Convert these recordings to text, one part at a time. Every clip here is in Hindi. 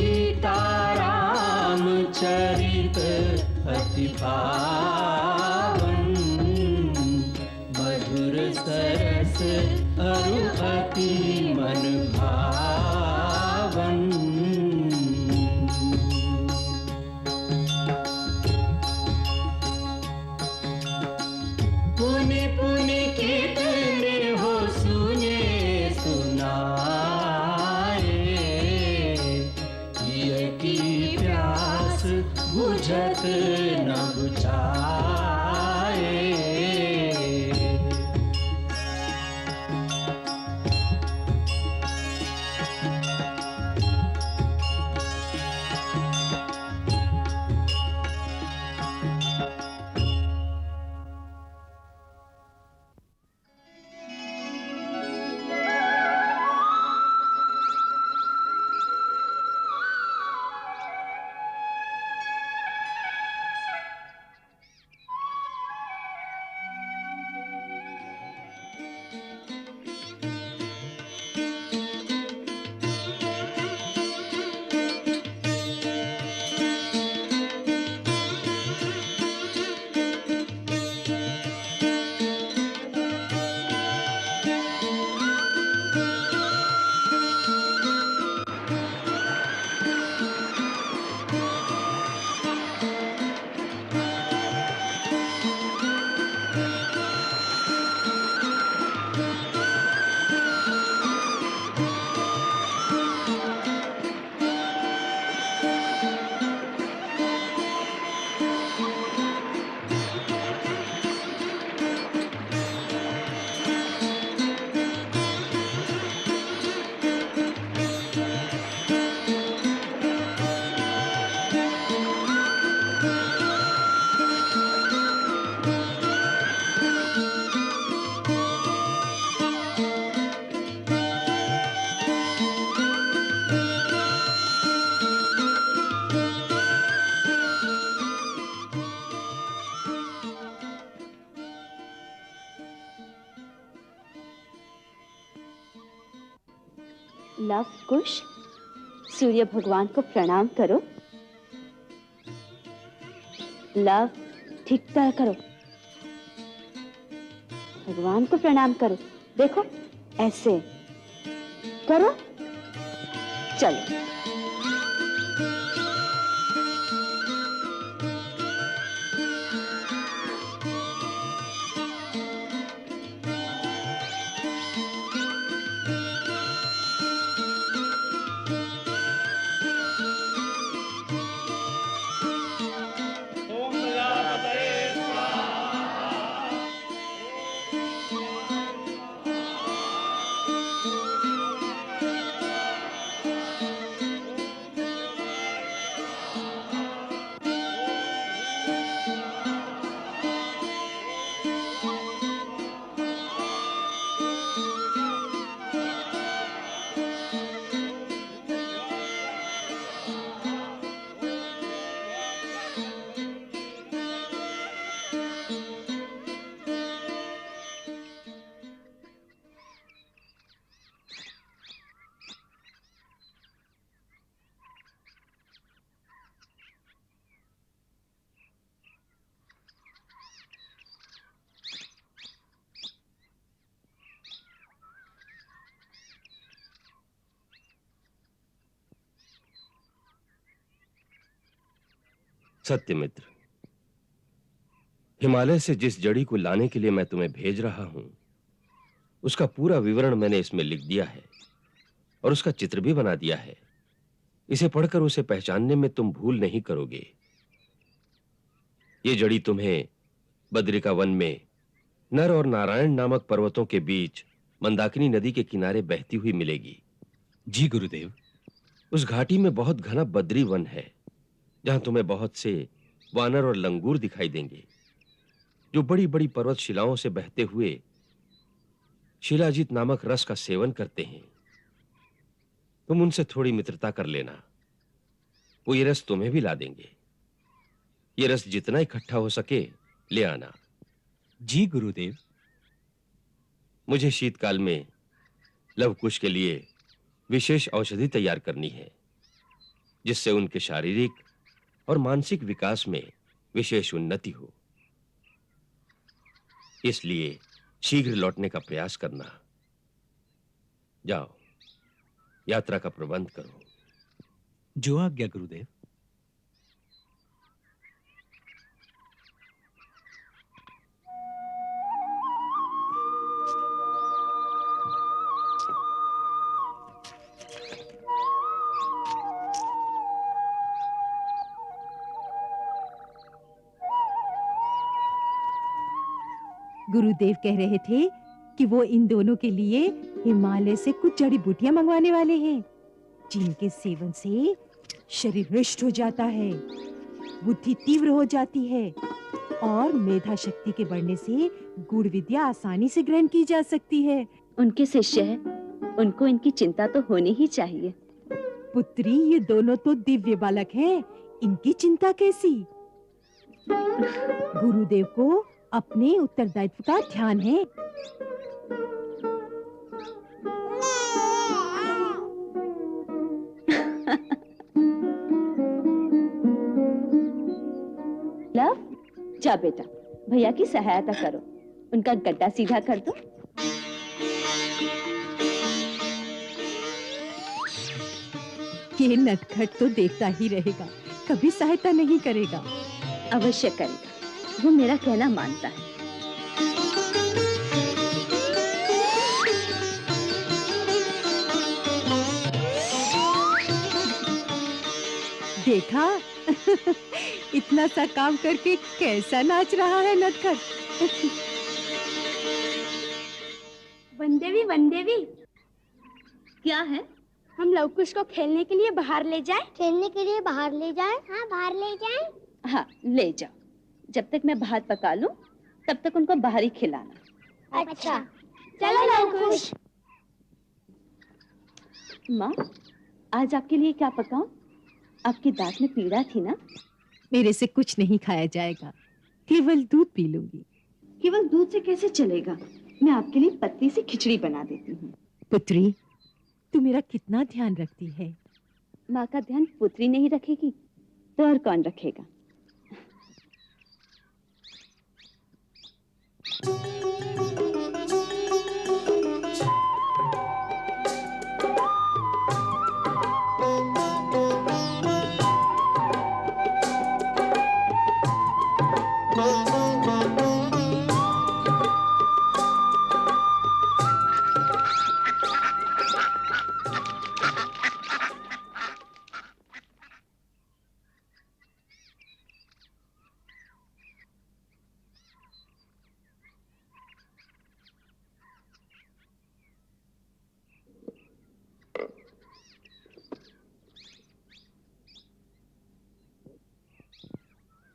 सीताराम चरित अति पावन, मधुर सरस अरु अति मन भावन। पुनि पुनि कितने हो सुने सुनाए, पिय की प्यास बुझत न बुझाए। लव कुश, सूर्य भगवान को प्रणाम करो। लव ठीक तरह करो, भगवान को प्रणाम करो। देखो ऐसे करो। चलो सत्यमित्र, हिमालय से जिस जड़ी को लाने के लिए मैं तुम्हें भेज रहा हूं, उसका पूरा विवरण मैंने इसमें लिख दिया है और उसका चित्र भी बना दिया है। इसे पढ़कर उसे पहचानने में तुम भूल नहीं करोगे। ये जड़ी तुम्हें बद्रिका वन में नर और नारायण नामक पर्वतों के बीच मंदाकिनी नदी के किनारे बहती हुई मिलेगी। जी गुरुदेव। उस घाटी में बहुत घना बद्री वन है, जहां तुम्हें बहुत से वानर और लंगूर दिखाई देंगे, जो बड़ी बड़ी पर्वत शिलाओं से बहते हुए शिलाजीत नामक रस का सेवन करते हैं। तुम उनसे थोड़ी मित्रता कर लेना, वो ये रस तुम्हें भी ला देंगे। ये रस जितना इकट्ठा हो सके ले आना। जी गुरुदेव। मुझे शीतकाल में लवकुश के लिए विशेष औषधि तैयार करनी है। जिससे उनके शारीरिक और मानसिक विकास में विशेष उन्नति हो। इसलिए शीघ्र लौटने का प्रयास करना। जाओ, यात्रा का प्रबंध करो। जो आज्ञा गुरुदेव। गुरुदेव कह रहे थे कि वो इन दोनों के लिए हिमालय से कुछ जड़ी बूटियां मंगवाने वाले हैं, जिनके सेवन से शरीर हृष्ट हो जाता है, बुद्धि तीव्र हो जाती है और मेधा शक्ति के बढ़ने से गुण विद्या आसानी से ग्रहण की जा सकती है। उनके शिष्य हैं, उनको इनकी चिंता तो होनी ही चाहिए। पुत्री, ये दोनों तो दिव्य बालक हैं, इनकी चिंता कैसी? गुरुदेव को अपने उत्तरदायित्व का ध्यान है। लव, जा बेटा, भैया की सहायता करो, उनका गड्ढा सीधा कर दो। ये नटखट तो देखता ही रहेगा, कभी सहायता नहीं करेगा। अवश्य करेगा, वो मेरा कहना मानता है। देखा इतना सा काम करके कैसा नाच रहा है नटखट। वनदेवी, वनदेवी, क्या है? हम लवकुश को खेलने के लिए बाहर ले जाएं? खेलने के लिए बाहर ले जाएं? हाँ, बाहर ले जाएं। हाँ, ले जाओ। जब तक मैं भात पका लूं, तब तक उनको बाहर ही खिलाना। अच्छा, चलो लवकुश। माँ, आज आपके लिए क्या पकाऊं? आपकी दांत में पीड़ा थी ना? मेरे से कुछ नहीं खाया जाएगा, केवल दूध पी लूंगी। केवल दूध से कैसे चलेगा? मैं आपके लिए पतली सी खिचड़ी बना देती हूँ। पुत्री, तू मेरा कितना ध्यान रखती है। माँ का ध्यान पुत्री नहीं रखेगी तो और कौन रखेगा?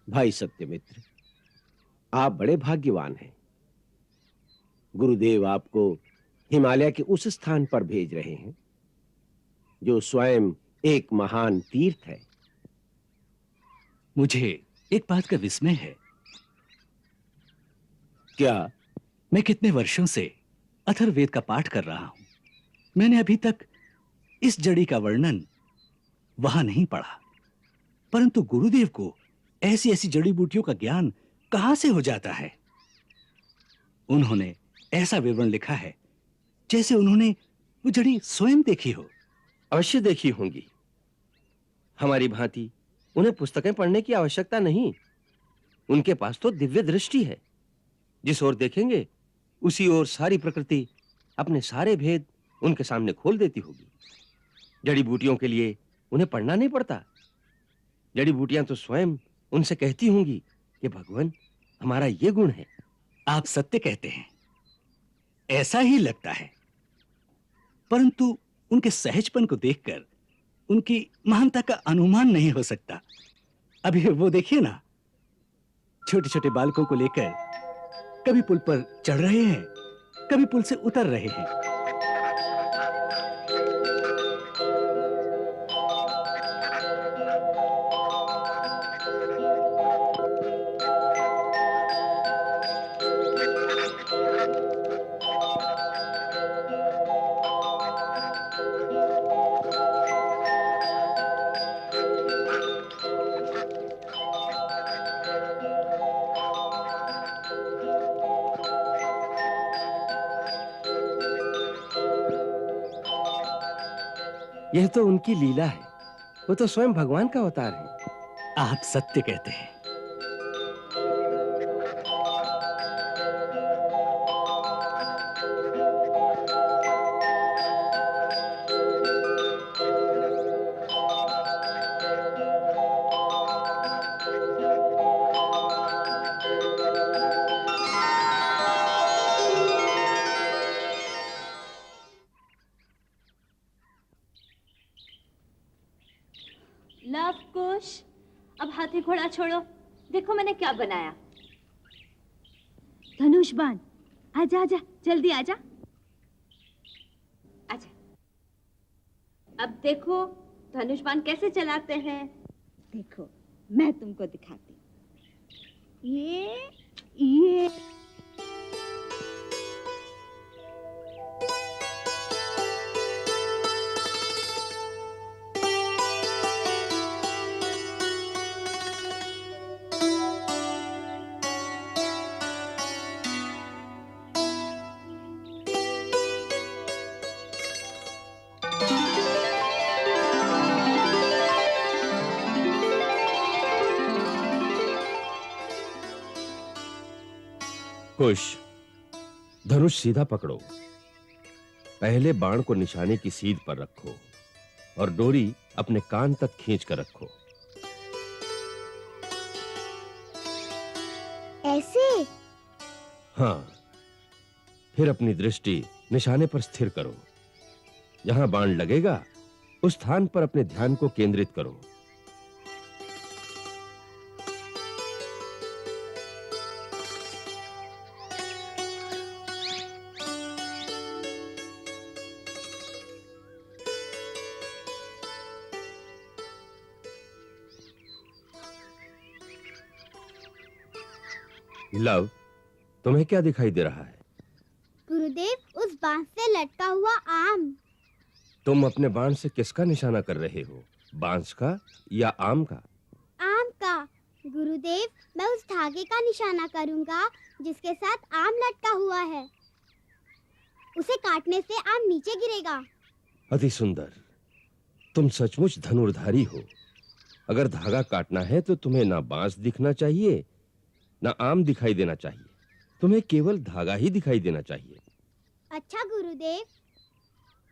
भाई सत्यमित्र, आप बड़े भाग्यवान हैं। गुरुदेव आपको हिमालय के उस स्थान पर भेज रहे हैं जो स्वयं एक महान तीर्थ है। मुझे एक बात का विस्मय है। क्या? मैं कितने वर्षों से अथर्ववेद का पाठ कर रहा हूं, मैंने अभी तक इस जड़ी का वर्णन वहां नहीं पढ़ा, परंतु गुरुदेव को ऐसी ऐसी जड़ी बूटियों का ज्ञान कहां से हो जाता है? उन्होंने ऐसा विवरण लिखा है जैसे उन्होंने वो जड़ी स्वयं देखी हो। अवश्य देखी होंगी। हमारी भांति उन्हें पुस्तकें पढ़ने की आवश्यकता नहीं। उनके पास तो दिव्य दृष्टि है। जिस ओर देखेंगे उसी ओर सारी प्रकृति अपने सारे भेद उनके सामने खोल देती होगी। जड़ी बूटियों के लिए उन्हें पढ़ना नहीं पड़ता। जड़ी बूटियां तो स्वयं उनसे कहती होंगी कि भगवान, हमारा ये गुण है। आप सत्य कहते हैं, ऐसा ही लगता है, परंतु उनके सहजपन को देखकर उनकी महानता का अनुमान नहीं हो सकता। अभी वो देखिए ना, छोटे छोटे बालकों को लेकर कभी पुल पर चढ़ रहे हैं, कभी पुल से उतर रहे हैं। यह तो उनकी लीला है। वो तो स्वयं भगवान का अवतार है। आप सत्य कहते हैं। लव कुश, अब हाथी घोड़ा छोड़ो। देखो मैंने क्या बनाया। धनुष बाण। आजा आजा, जल्दी आजा। आजा। अब देखो धनुष बाण कैसे चलाते हैं। देखो मैं तुमको दिखाती हूँ। ये कुश, धनुष सीधा पकड़ो। पहले बाण को निशाने की सीध पर रखो और डोरी अपने कान तक खींच कर रखो। ऐसे? हाँ, फिर अपनी दृष्टि निशाने पर स्थिर करो। जहां बाण लगेगा उस स्थान पर अपने ध्यान को केंद्रित करो। लव, तुम्हें क्या दिखाई दे रहा है? गुरुदेव, उस बांस से लटका हुआ आम। तुम अपने बाण से किसका निशाना कर रहे हो? बांस का या आम का? आम का। गुरुदेव, मैं उस धागे का निशाना करूंगा जिसके साथ आम लटका हुआ है। उसे काटने से आम नीचे गिरेगा। अति सुंदर। तुम सचमुच धनुर्धारी हो। अगर धागा काटना है तो तुम्हें ना बांस दिखना चाहिए ना आम दिखाई देना चाहिए। तुम्हें केवल धागा ही दिखाई देना चाहिए। अच्छा गुरुदेव।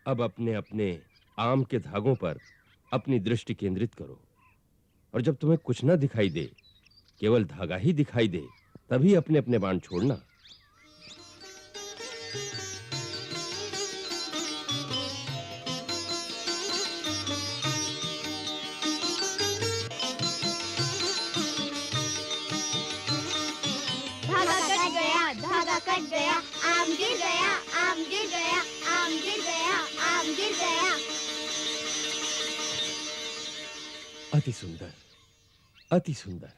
अब अपने अपने आम के धागों पर अपनी दृष्टि केंद्रित करो और जब तुम्हें कुछ ना दिखाई दे, केवल धागा ही दिखाई दे, तभी अपने अपने बाण छोड़ना। धागा कट गया, आम गिर गया, आम गिर गया, आम गिर गया, आम गिर गया। अति सुंदर, अति सुंदर।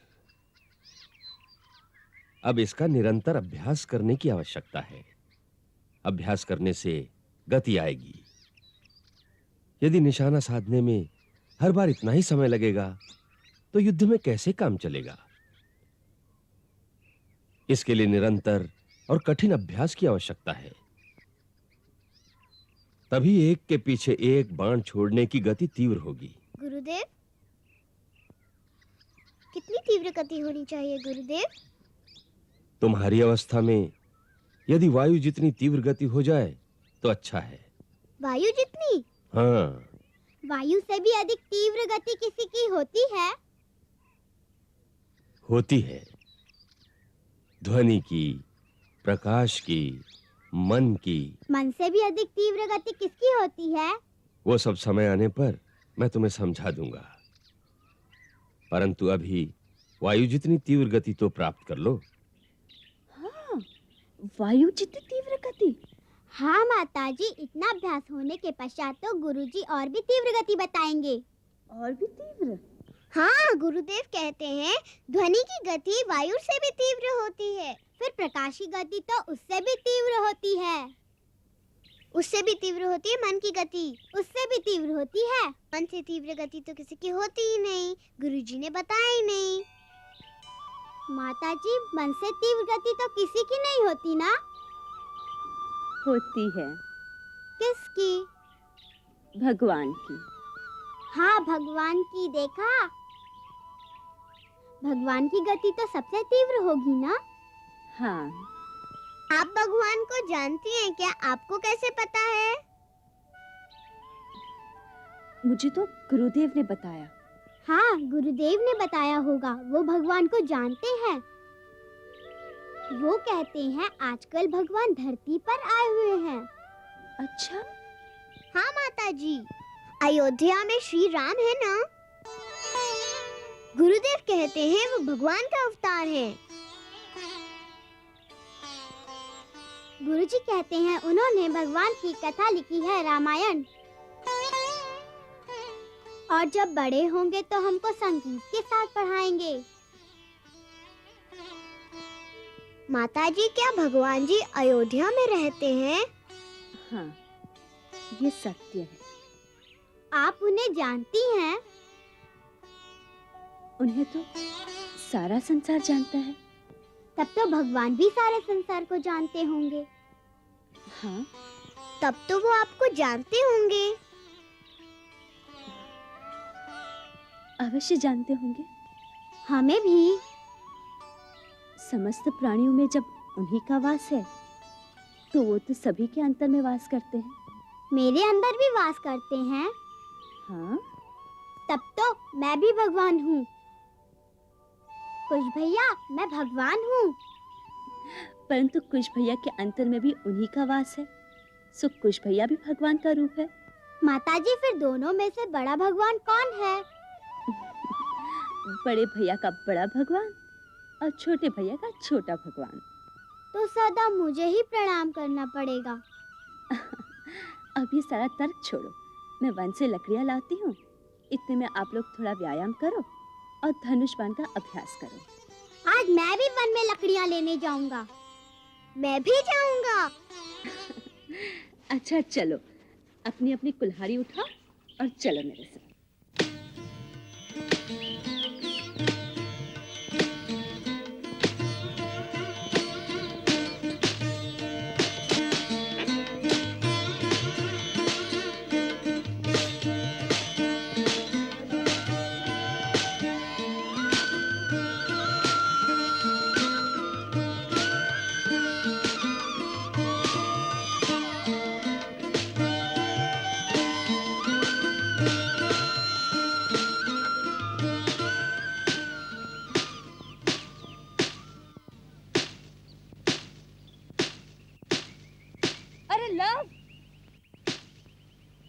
अब इसका निरंतर अभ्यास करने की आवश्यकता है। अभ्यास करने से गति आएगी। यदि निशाना साधने में हर बार इतना ही समय लगेगा तो युद्ध में कैसे काम चलेगा? इसके लिए निरंतर और कठिन अभ्यास की आवश्यकता है। तभी एक के पीछे एक बाण छोड़ने की गति तीव्र होगी। गुरुदेव, कितनी तीव्र गति होनी चाहिए गुरुदेव? तुम्हारी अवस्था में यदि वायु जितनी तीव्र गति हो जाए तो अच्छा है। वायु जितनी? हाँ। वायु से भी अधिक तीव्र गति किसी की होती है? होती है। ध्वनि की, प्रकाश की, मन की। मन से भी अधिक तीव्र गति किसकी होती है? वो सब समय आने पर मैं तुम्हें समझा दूंगा। परंतु अभी वायु जितनी तीव्र गति तो प्राप्त कर लो। हाँ, वायु जितनी तीव्र गति। हाँ माताजी, इतना अभ्यास होने के पश्चात तो गुरुजी और भी तीव्र गति बताएंगे। और भी तीव्र? हाँ, गुरुदेव कहते हैं ध्वनि की गति वायु से भी तीव्र होती है। फिर प्रकाश की गति तो उससे भी तीव्र होती है। उससे भी तीव्र होती है मन की गति, उससे भी तीव्र होती है। मन से तीव्र गति तो किसी की होती ही नहीं, गुरुजी ने बताया ही नहीं। माताजी, मन से तीव्र गति तो किसी की नहीं होती ना? होती है। किसकी? भगवान की। हाँ, भगवान की देखा। भगवान की गति तो सबसे तीव्र होगी ना? हाँ। आप भगवान को जानती हैं क्या? आपको कैसे पता है? मुझे तो गुरुदेव ने बताया। हाँ, गुरुदेव ने बताया होगा। वो भगवान को जानते हैं। वो कहते हैं आजकल भगवान धरती पर आए हुए हैं। अच्छा। हाँ माता जी, अयोध्या में श्री राम है ना? गुरुदेव कहते हैं वो भगवान का अवतार है। गुरुजी कहते हैं उन्होंने भगवान की कथा लिखी है, रामायण। और जब बड़े होंगे तो हमको संगीत के साथ पढ़ाएंगे। माताजी, क्या भगवान जी अयोध्या में रहते हैं? हाँ, ये सत्य है। आप उन्हें जानती हैं? उन्हें तो सारा संसार जानता है। तब तो भगवान भी सारे संसार को जानते होंगे। हाँ। तब तो वो आपको जानते होंगे। अवश्य जानते होंगे। हमें भी। समस्त प्राणियों में जब उन्हीं का वास है, तो वो तो सभी के अंतर में वास करते हैं। मेरे अंदर भी वास करते हैं। हाँ। तब तो मैं भी भगवान हूँ। कुश भैया, मैं भगवान हूँ। परंतु कुश भैया के अंतर में भी उन्हीं का वास है, सो कुश भैया भी भगवान का रूप है। माताजी, फिर दोनों में से बड़ा भगवान कौन है? बड़े भैया का बड़ा भगवान और छोटे भैया का छोटा भगवान। तो सदा मुझे ही प्रणाम करना पड़ेगा। अब ये सारा तर्क छोड़ो, मैं वन से लकड़ियाँ लाती हूँ। इतने में आप लोग थोड़ा व्यायाम करो और धनुष बाण का अभ्यास करो। आज मैं भी वन में लकड़ियाँ लेने जाऊंगा। मैं भी जाऊंगा। अच्छा चलो, अपनी अपनी कुल्हाड़ी उठाओ और चलो मेरे साथ।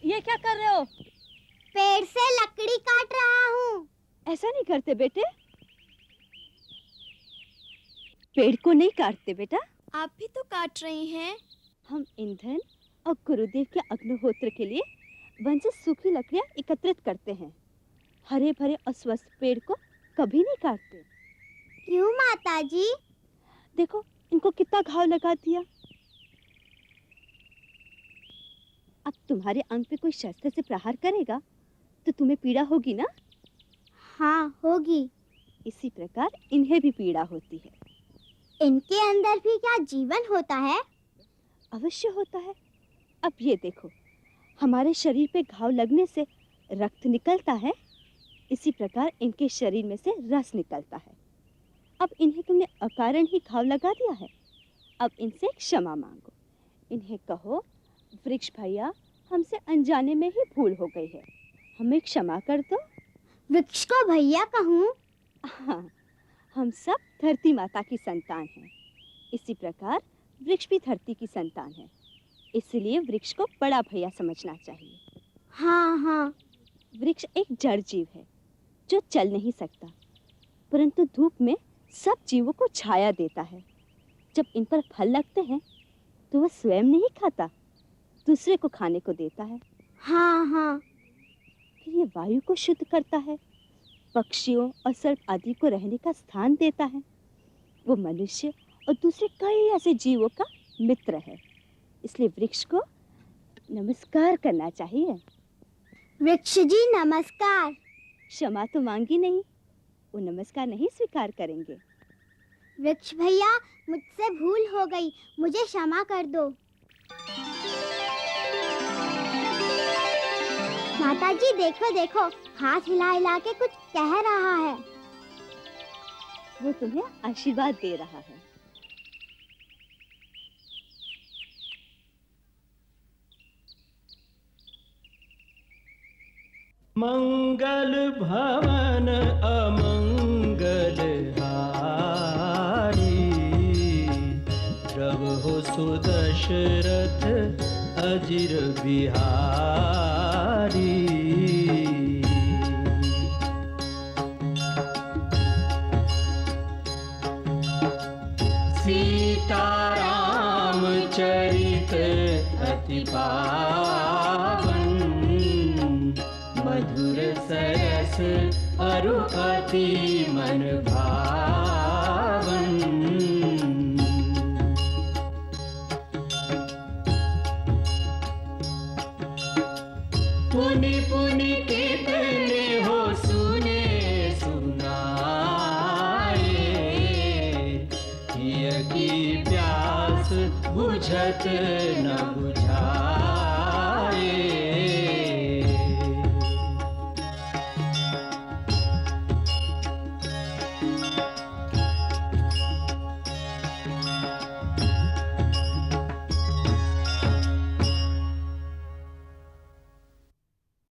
ये क्या कर रहे हो? पेड़ से लकड़ी काट रहा हूँ। ऐसा नहीं करते बेटे, पेड़ को नहीं काटते बेटा। आप भी तो काट रही हैं। हम ईंधन और गुरुदेव के अग्निहोत्र के लिए वन से सूखी लकड़ियाँ एकत्रित करते हैं। हरे भरे और स्वस्थ पेड़ को कभी नहीं काटते। क्यों माताजी? देखो इनको कितना घाव लगा दिया। अब तुम्हारे अंग पे कोई शस्त्र से प्रहार करेगा तो तुम्हें पीड़ा होगी ना? हाँ होगी। इसी प्रकार इन्हें भी पीड़ा होती है। इनके अंदर भी क्या जीवन होता है? अवश्य होता है। अब ये देखो, हमारे शरीर पे घाव लगने से रक्त निकलता है, इसी प्रकार इनके शरीर में से रस निकलता है। अब इन्हें तुमने अकारण ही घाव लगा दिया है। अब इनसे क्षमा मांगो। इन्हें कहो, वृक्ष भैया हमसे अनजाने में ही भूल हो गई है, हमें क्षमा कर दो। वृक्ष को भैया कहूँ? हाँ, हम सब धरती माता की संतान हैं। इसी प्रकार वृक्ष भी धरती की संतान है, इसलिए वृक्ष को बड़ा भैया समझना चाहिए। हाँ हाँ। वृक्ष एक जड़ जीव है जो चल नहीं सकता, परंतु धूप में सब जीवों को छाया देता है। जब इन पर फल लगते हैं तो वह स्वयं नहीं खाता, दूसरे को खाने को देता है। हाँ हाँ। फिर ये वायु को शुद्ध करता है, पक्षियों और सर्प आदि को रहने का स्थान देता है। वो मनुष्य और दूसरे कई ऐसे जीवों का मित्र है, इसलिए वृक्ष को नमस्कार करना चाहिए। वृक्ष जी नमस्कार। क्षमा तो मांगी नहीं, वो नमस्कार नहीं स्वीकार करेंगे। वृक्ष भैया मुझसे भूल हो गई, मुझे क्षमा कर दो। माताजी देखो देखो, हाथ हिला हिला के कुछ कह रहा है। वो तुम्हें आशीर्वाद दे रहा है। मंगल भवन अमंगल हारी, प्रभु सुदशरथ अजिर बिहारी। सीताराम चरित अति पावन, मधुर सरस अरु अति मन भावन। पुनि पुनि कितने हो सुने सुनाए, हिय की प्यास बुझत न बुझाए।